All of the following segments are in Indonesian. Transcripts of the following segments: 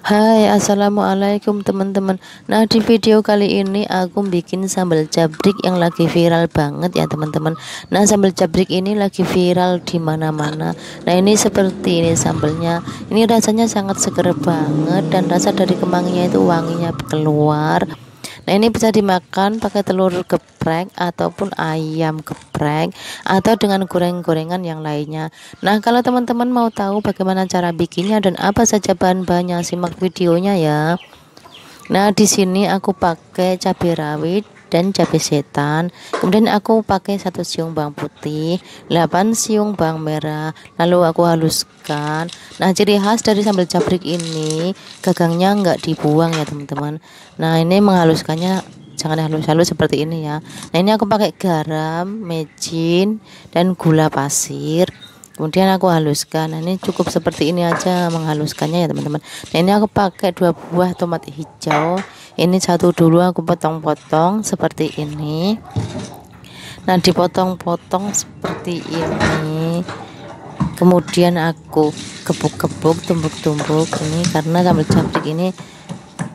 Hai, assalamualaikum teman-teman. Nah, di video kali ini aku bikin sambal jabrik yang lagi viral banget ya teman-teman. Nah, sambal jabrik ini lagi viral di mana-mana. Nah, ini seperti ini sambalnya. Ini rasanya sangat seger banget dan rasa dari kemanginya itu wanginya keluar. Nah, ini bisa dimakan pakai telur geprek ataupun ayam geprek atau dengan goreng-gorengan yang lainnya. Nah, kalau teman-teman mau tahu bagaimana cara bikinnya dan apa saja bahan-bahannya, simak videonya ya. Nah, di sini aku pakai cabai rawit dan cabai setan. Kemudian aku pakai 1 siung bawang putih, 8 siung bawang merah. Lalu aku haluskan. Nah, ciri khas dari sambal jabrik ini gagangnya nggak dibuang ya teman-teman. Nah, ini menghaluskannya jangan halus-halus seperti ini ya. Nah, ini aku pakai garam, mecin, dan gula pasir. Kemudian aku haluskan. Nah, ini cukup seperti ini aja menghaluskannya ya teman-teman. Nah, ini aku pakai 2 buah tomat hijau. Ini satu dulu aku potong-potong seperti ini. Nah, dipotong-potong seperti ini. Kemudian aku gebuk-gebuk, tumbuk-tumbuk ini karena sambal jabrik ini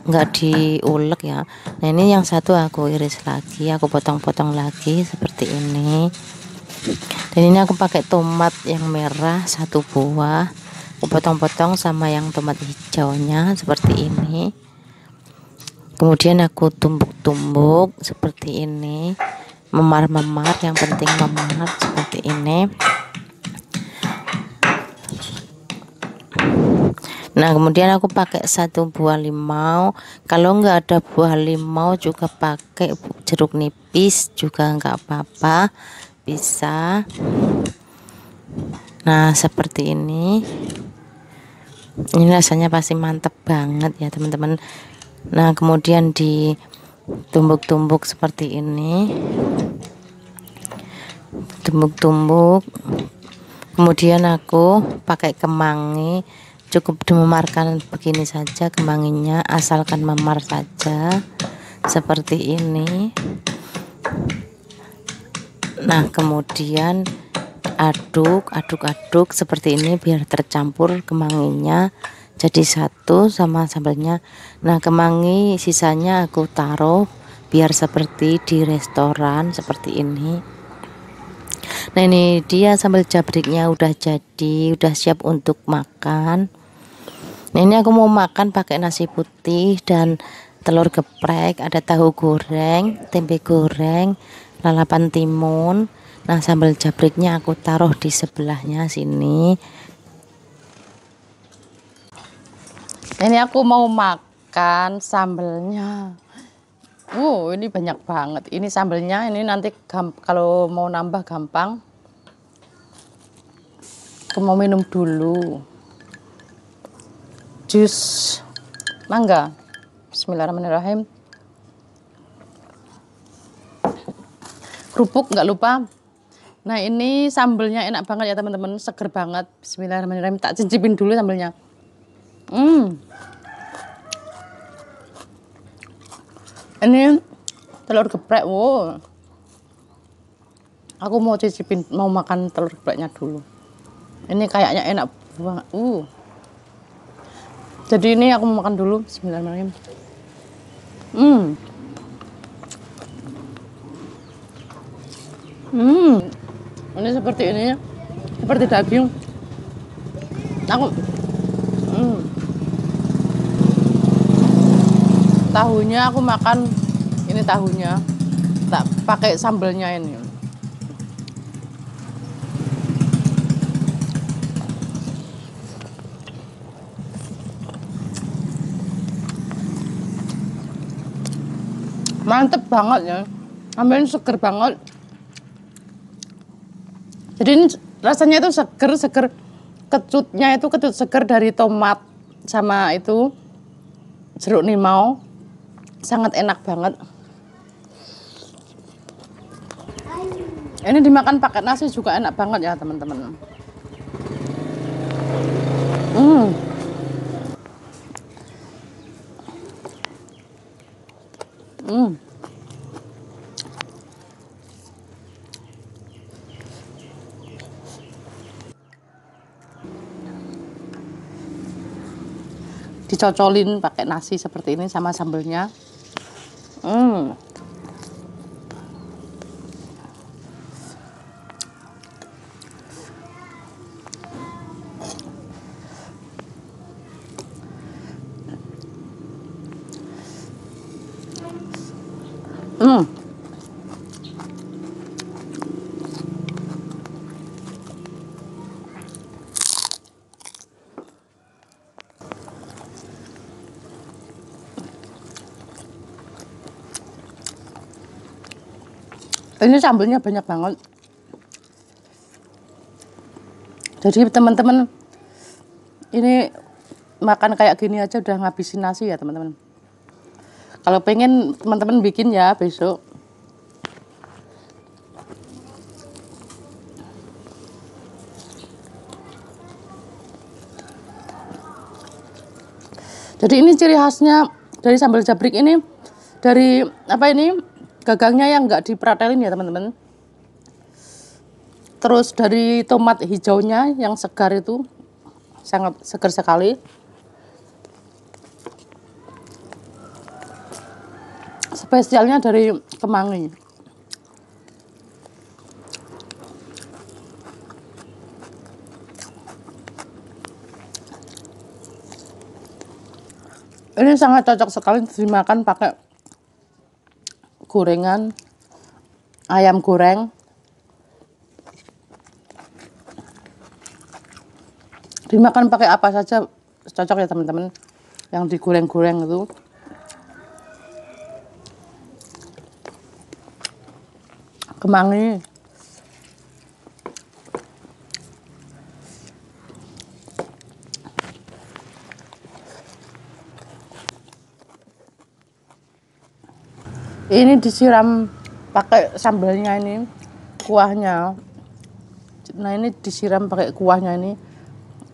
nggak diulek ya. Nah, ini yang satu aku iris lagi, aku potong-potong lagi seperti ini. Dan ini aku pakai tomat yang merah 1 buah, aku potong-potong sama yang tomat hijaunya seperti ini. Kemudian aku tumbuk-tumbuk seperti ini, memar-memar, yang penting memar seperti ini. Nah, kemudian aku pakai 1 buah limau. Kalau nggak ada buah limau juga pakai jeruk nipis juga nggak apa-apa, bisa. Nah, seperti ini rasanya pasti mantep banget ya teman-teman. Nah, kemudian ditumbuk-tumbuk seperti ini, tumbuk-tumbuk. Kemudian aku pakai kemangi, cukup dimemarkan begini saja kemanginya, asalkan memar saja seperti ini. Nah, kemudian aduk seperti ini biar tercampur kemanginya jadi satu sama sambalnya. Nah, kemangi sisanya aku taruh biar seperti di restoran seperti ini. Nah, ini dia sambal jabriknya udah jadi, udah siap untuk makan. Nah, ini aku mau makan pakai nasi putih dan telur geprek, ada tahu goreng, tempe goreng, lalapan timun. Nah, sambal jabriknya aku taruh di sebelahnya sini. Ini aku mau makan sambelnya. Ini banyak banget. Ini sambelnya, ini nanti kalau mau nambah gampang. Aku mau minum dulu. Jus mangga. Bismillahirrahmanirrahim. Kerupuk nggak lupa. Nah, ini sambelnya enak banget ya teman-teman, seger banget. Bismillahirrahmanirrahim. Tak cicipin dulu sambelnya. Ini telur geprek. Wow. Aku mau cicipin, mau makan telur gepreknya dulu. Ini kayaknya enak banget. Jadi ini aku mau makan dulu. Bismillahirrahmanirrahim. Ini seperti ini, seperti daging. Aku tahunya aku makan ini, tahunya tak pakai sambelnya ini. Mantep banget ya, sambalnya seger banget. Jadi ini rasanya itu seger, kecutnya itu kecut seger dari tomat sama itu jeruk limau, sangat enak banget. Ini dimakan pakai nasi juga enak banget ya teman-teman. dicocolin pakai nasi seperti ini sama sambelnya. Ini sambelnya banyak banget. Jadi teman-teman, ini makan kayak gini aja udah ngabisin nasi ya teman-teman. Kalau pengen teman-teman bikin ya besok. Jadi ini ciri khasnya dari sambal jabrik ini, dari apa ini, gagangnya yang nggak dipratelin ya teman-teman. Terus dari tomat hijaunya yang segar itu sangat segar sekali. Spesialnya dari kemangi. Ini sangat cocok sekali dimakan pakai gorengan, ayam goreng. Dimakan pakai apa saja cocok ya teman-teman. Yang digoreng-goreng itu. Kemangi. Ini disiram pakai sambalnya ini, kuahnya. Nah ini disiram pakai kuahnya ini,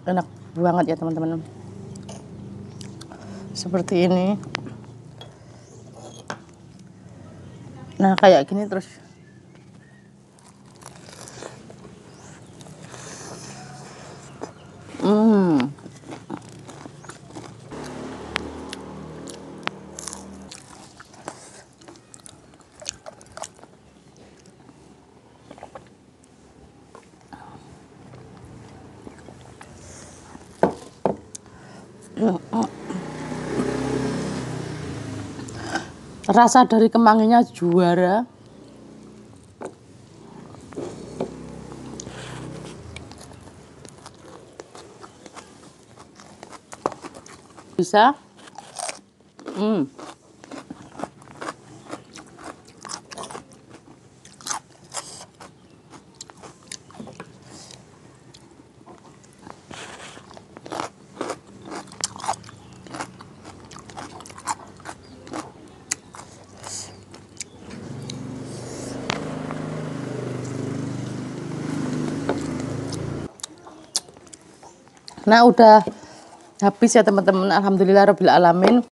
enak banget ya teman-teman. Seperti ini. Nah kayak gini terus. Rasa dari kemanginya juara. Bisa. Nah udah habis ya teman-teman, alhamdulillah rabbil alamin.